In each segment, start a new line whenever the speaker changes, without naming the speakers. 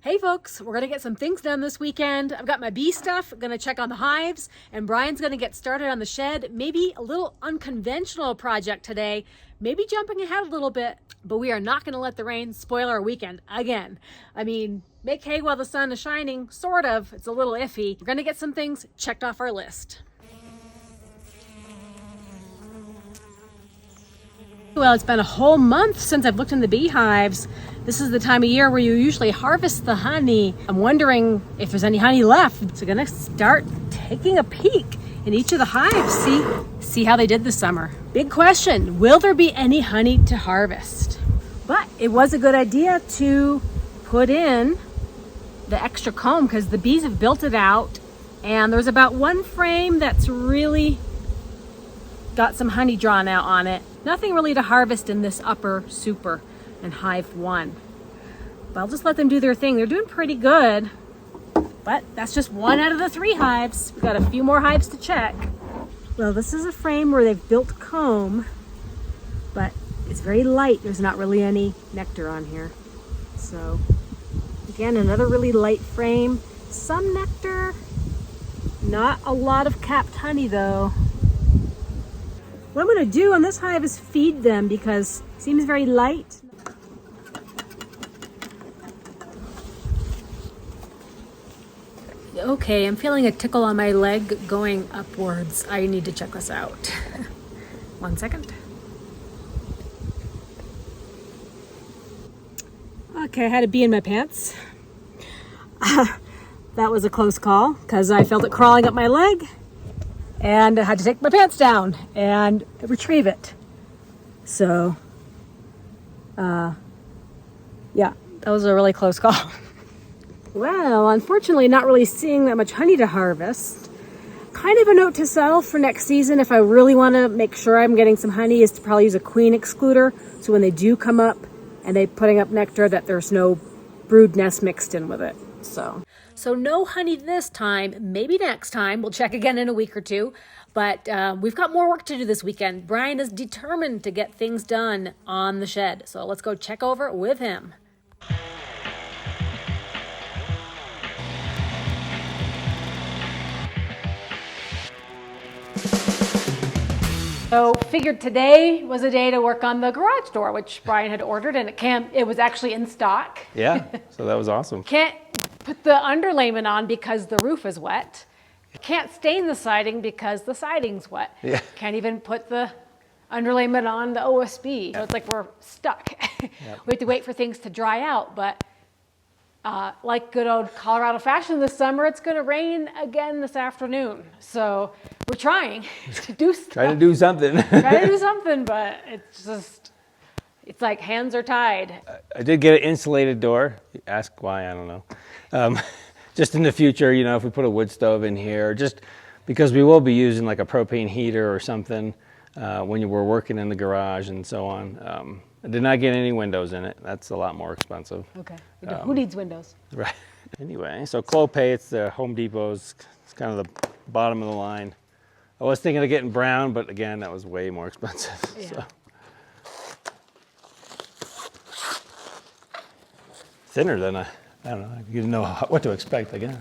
Hey folks, we're gonna get some things done this weekend. I've got my bee stuff, gonna check on the hives, and Brian's gonna get started on the shed. Maybe a little unconventional project today, maybe jumping ahead a little bit, but we are not gonna let the rain spoil our weekend again. I mean, make hay while the sun is shining, sort of. It's a little iffy. We're gonna get some things checked off our list. Well, it's been a whole month since I've looked in the beehives. This is the time of year where you usually harvest the honey. I'm wondering if there's any honey left. So I'm gonna start taking a peek in each of the hives, see how they did this summer. Big question, will there be any honey to harvest? But it was a good idea to put in the extra comb because the bees have built it out, and there's about one frame that's really got some honey drawn out on it. Nothing really to harvest in this upper super in hive 1. But I'll just let them do their thing. They're doing pretty good, but that's just 1 out of the 3 hives. We've got a few more hives to check. Well, this is a frame where they've built comb, but it's very light. There's not really any nectar on here. So again, another really light frame. Some nectar, not a lot of capped honey though. What I'm going to do on this hive is feed them because it seems very light. Okay, I'm feeling a tickle on my leg going upwards. I need to check this out. 1 second. Okay, I had a bee in my pants. That was a close call because I felt it crawling up my leg. And I had to take my pants down and retrieve it. So, yeah, that was a really close call. Well, unfortunately, not really seeing that much honey to harvest. Kind of a note to self for next season, if I really want to make sure I'm getting some honey, is to probably use a queen excluder. So when they do come up and they're putting up nectar, that there's no brood nest mixed in with it. So no honey this time, maybe next time. We'll check again in a week or two. But we've got more work to do this weekend. Brian is determined to get things done on the shed. So let's go check over with him. So figured today was a day to work on the garage door, which Brian had ordered, and it was actually in stock.
Yeah, so that was awesome.
Can't put the underlayment on because the roof is wet. Can't stain the siding because the siding's wet.
Yeah.
Can't even put the underlayment on the OSB. So it's like we're stuck. Yep. We have to wait for things to dry out, but like good old Colorado fashion this summer, it's going to rain again this afternoon. So we're trying to do stuff.
Trying to do something.
Trying to do something, but it's like hands are tied.
I did get an insulated door. Ask why, I don't know. Just in the future, you know, if we put a wood stove in here, just because we will be using like a propane heater or something when we're working in the garage and so on. I did not get any windows in it. That's a lot more expensive.
Okay. Who needs windows?
Right. Anyway, so Clopay, it's the Home Depot's. It's kind of the bottom of the line. I was thinking of getting brown, but again, that was way more expensive.
Yeah.
So. Thinner than I don't know. You didn't know what to expect again.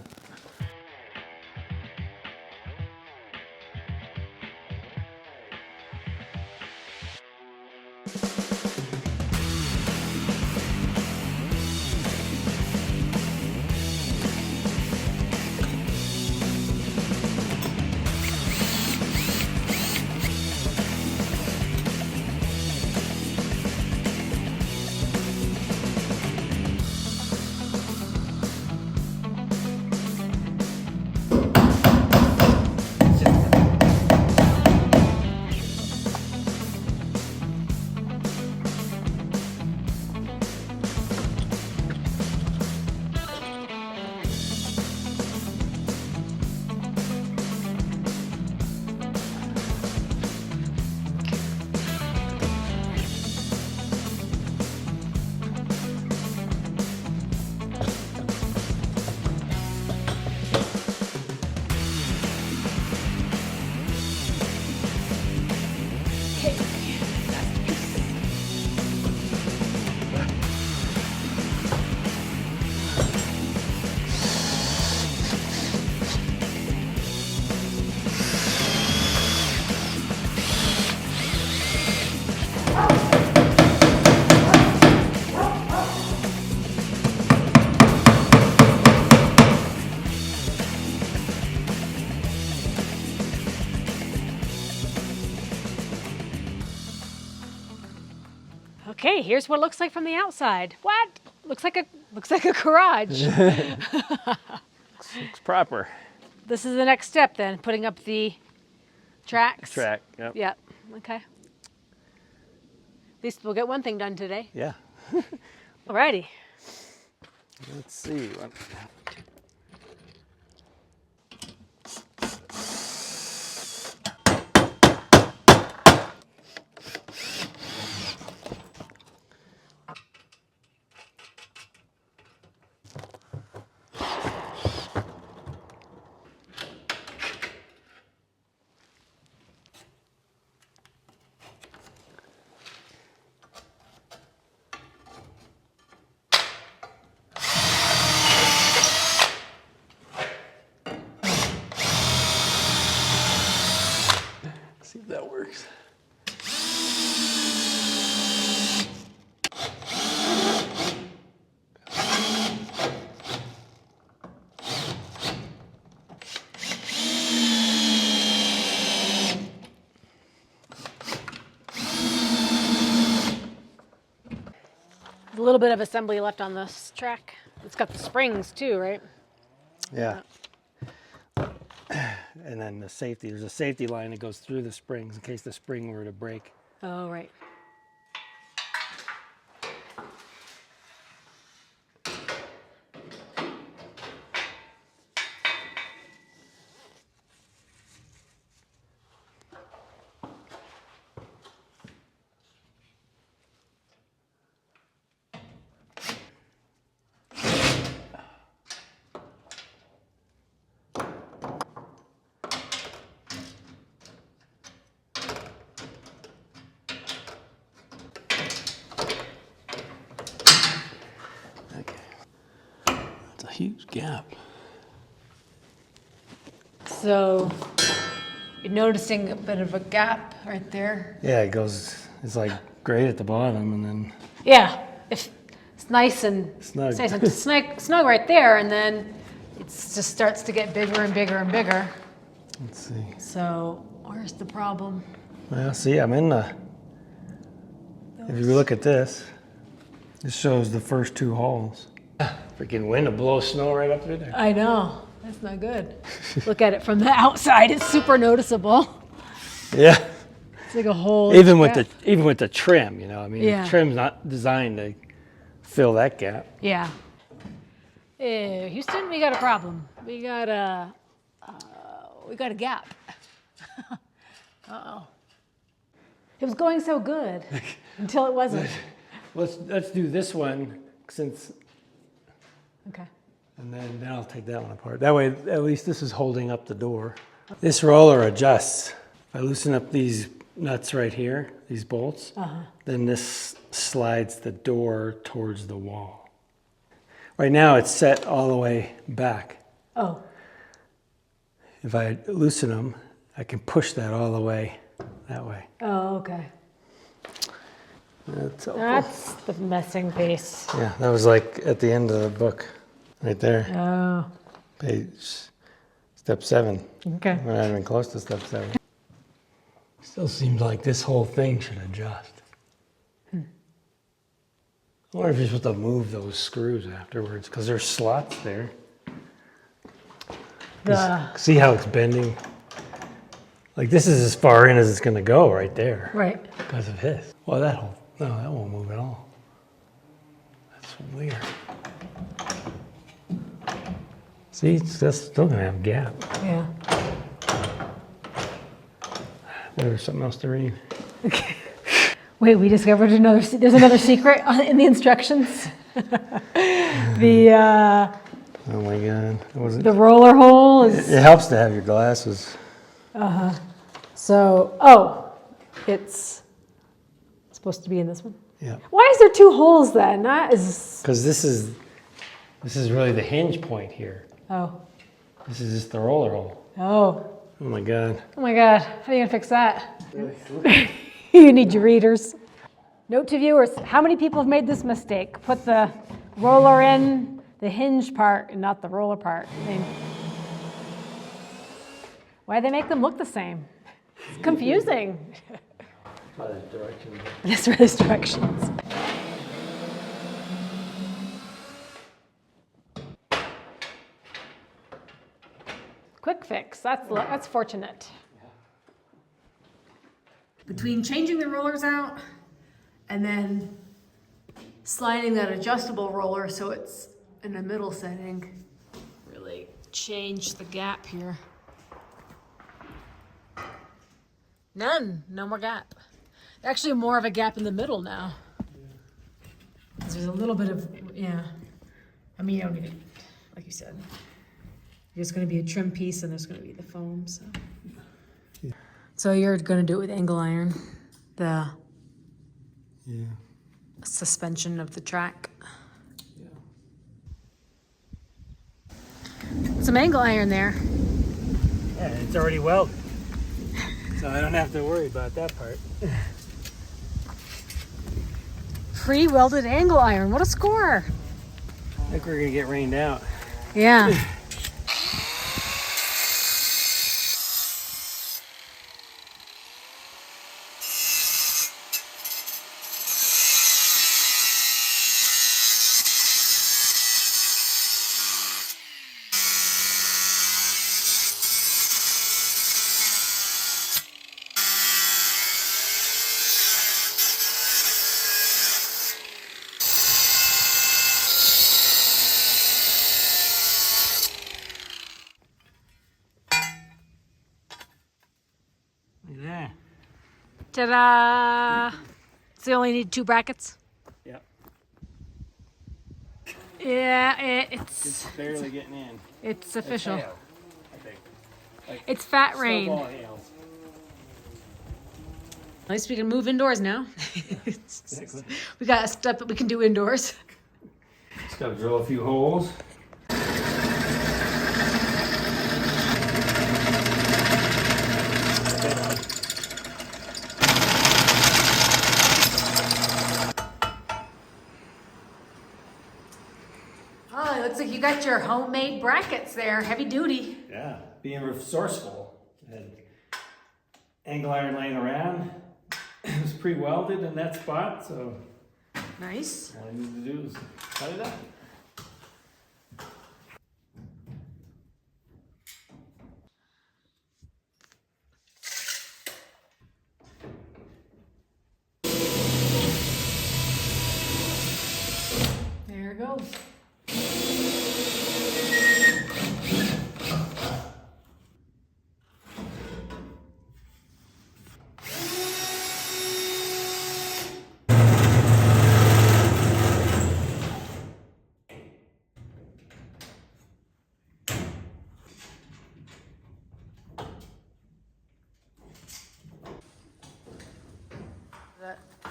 Okay, here's what it looks like from the outside. What? Looks like a garage.
Looks proper.
This is the next step then, putting up the tracks.
Track. Yep.
Yep. Okay. At least we'll get one thing done today.
Yeah.
Alrighty.
Let's see. See if that works.
A little bit of assembly left on this track. It's got the springs too, right?
Yeah. And then there's a safety line that goes through the springs in case the spring were to break.
Oh, right.
Okay. That's a huge gap.
So you're noticing a bit of a gap right there.
Yeah, it's like great at the bottom and then
Yeah, if it's nice and
Snug.
nice and snug right there, and then it just starts to get bigger and bigger and bigger.
let's see.
So where's the problem?
Well, see, I'm in the. If you look at this shows the first two holes. Freaking wind to blow snow right up through there.
I know, that's not good. Look at it from the outside; it's super noticeable.
Yeah.
It's like a hole.
Even with the trim, I mean,
Yeah.
the trim's not designed to fill that gap.
Yeah. Houston, we got a problem. We got a gap. Uh-oh. It was going so good until it wasn't.
Let's do this one since,
Okay.
and then I'll take that one apart. That way, at least this is holding up the door. This roller adjusts. If I loosen up these nuts right here, these bolts, then this slides the door towards the wall. Right now, it's set all the way back.
Oh.
If I loosen them, I can push that all the way that way.
Oh, okay.
That's helpful.
That's the messing piece.
Yeah, that was like at the end of the book, right there.
Oh.
Page, step 7.
Okay.
We're not even close to step 7. Still seems like this whole thing should adjust. I wonder if you're supposed to move those screws afterwards, because there's slots there. See how it's bending? Like this is as far in as it's going to go right there.
Right.
Because of his. Well, no, that won't move at all. That's weird. See, it's still going to have a gap.
Yeah.
There's something else to read.
Okay. Wait, we discovered there's another secret in the instructions.
Oh my God.
The roller hole is.
It helps to have your glasses.
So, it's supposed to be in this one.
Yeah.
Why is there 2 holes then? That is.
Because this is really the hinge point here.
Oh.
This is just the roller hole.
Oh.
Oh my God.
Oh my God. How are you gonna fix that? You need your readers. Note to viewers: how many people have made this mistake? Put the roller in the hinge part and not the roller part. Why do they make them look the same? It's confusing.
Probably directions.
That's where his directions. Quick fix. That's fortunate. Between changing the rollers out and then sliding that adjustable roller so it's in the middle setting, really changed the gap here. None. No more gap. Actually, more of a gap in the middle now. 'Cause there's a little bit of, yeah. I mean, you don't need it, like you said. There's going to be a trim piece and there's going to be the foam. So, so you're going to do it with angle iron, the suspension of the track. Some angle iron there.
Yeah, it's already welded, so I don't have to worry about that part.
Pre-welded angle iron. What a score!
I think we're gonna get rained out.
Yeah.
Look at that.
Ta-da! So you only need 2 brackets?
Yep.
Yeah,
It's barely getting in.
it's official.
Hail, I think. Like
It's fat rain.
snowball hail.
At least we can move indoors now.
Exactly.
We got stuff that we can do indoors.
Just gotta drill a few holes.
Oh, it looks like you got your homemade brackets there, heavy duty.
Yeah, being resourceful. Had angle iron laying around. It was pre-welded in that spot, so
Nice.
all I needed to do was cut it out.
There it goes.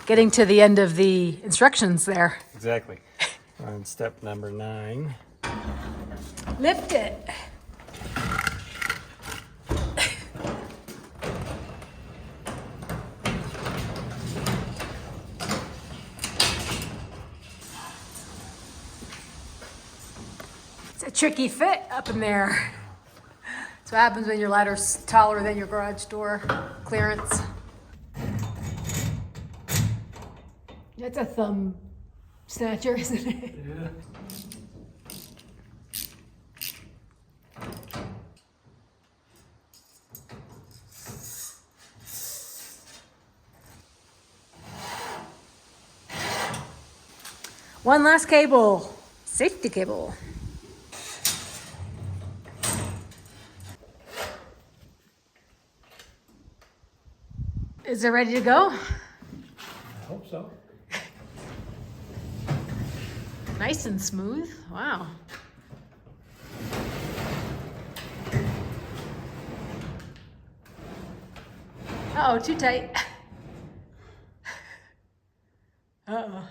Getting to the end of the instructions there.
Exactly. On step number 9.
Lift it. It's a tricky fit up in there. That's what happens when your ladder's taller than your garage door clearance. That's a thumb snatcher, isn't it?
Yeah.
One last cable, safety cable. Is it ready to go?
I hope so.
Nice and smooth. Wow. Uh-oh, too tight. Uh-oh.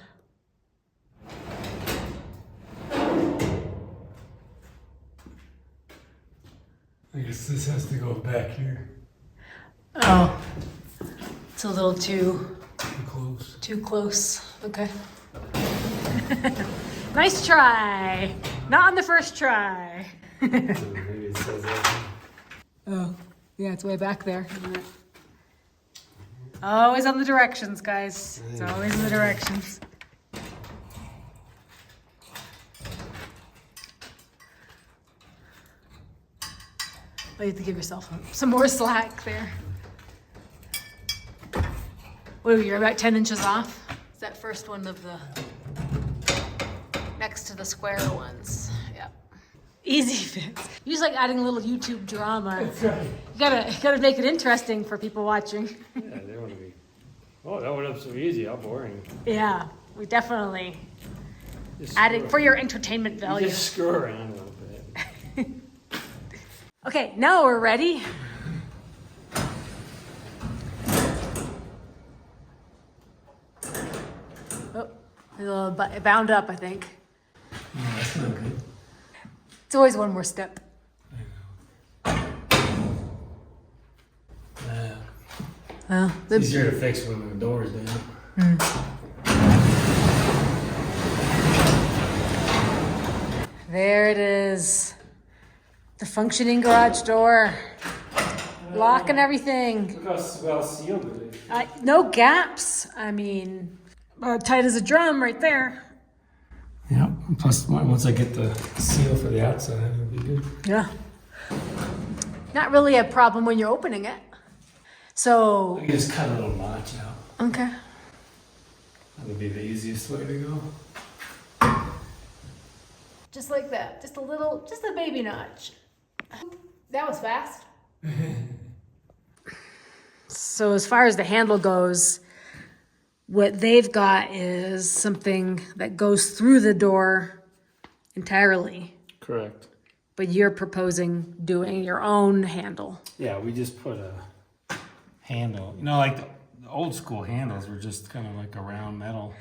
I guess this has to go back here.
Oh. It's a little too
Close.
close. Okay. Nice try. Not on the first try.
Maybe it says that.
Oh, yeah, it's way back there, isn't it? Always on the directions, guys. It's always in the directions. Oh, you have to give yourself some more slack there. What are you, you're about 10 inches off? It's that first one of the, next to the square ones. Yep. Easy fix. You just like adding a little YouTube drama.
That's right.
You gotta make it interesting for people watching.
Yeah, they want to be. Oh, that went up so easy. How boring.
Yeah, we definitely
Just
adding
screw-
for your entertainment
you
value.
just screw around a little bit.
Okay, now we're ready. Oh, a little bound up, I think.
No, that's not good.
It's always one more step. Well,
It's easier to fix when the door's down.
there it is. The functioning garage door. Lock and everything.
Look how well sealed it is.
No gaps. I mean, tight as a drum right there.
Yeah. Plus, once I get the seal for the outside, it'll be good.
Yeah. Not really a problem when you're opening it. So,
I can just cut a little notch out.
okay.
That would be the easiest way to go.
Just like that. Just a baby notch. That was fast. So as far as the handle goes, what they've got is something that goes through the door entirely.
Correct.
But you're proposing doing your own handle.
Yeah, we just put a handle. You know, like the old school handles were just kind of like a round metal.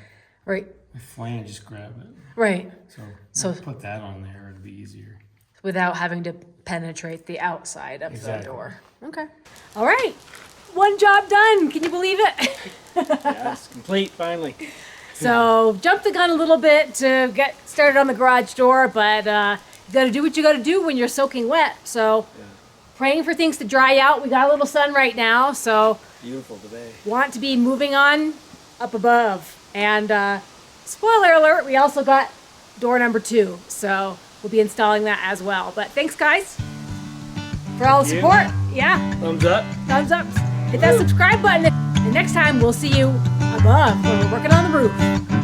Right.
With flange, just grab it.
Right.
So put that on there, it'd be easier.
Without having to penetrate the outside of
Exactly.
the door. Okay. All right. One job done. Can you believe it?
Yeah, it's complete finally.
So jumped the gun a little bit to get started on the garage door, but you got to do what you got to do when you're soaking wet. So praying for things to dry out. We got a little sun right now, so
Beautiful today.
want to be moving on up above. And spoiler alert, we also got door number 2, so we'll be installing that as well. But thanks, guys, for all the
Thank you.
support. Yeah,
Thumbs up.
thumbs up. Hit that subscribe button. And next time we'll see you above when we're working on the roof.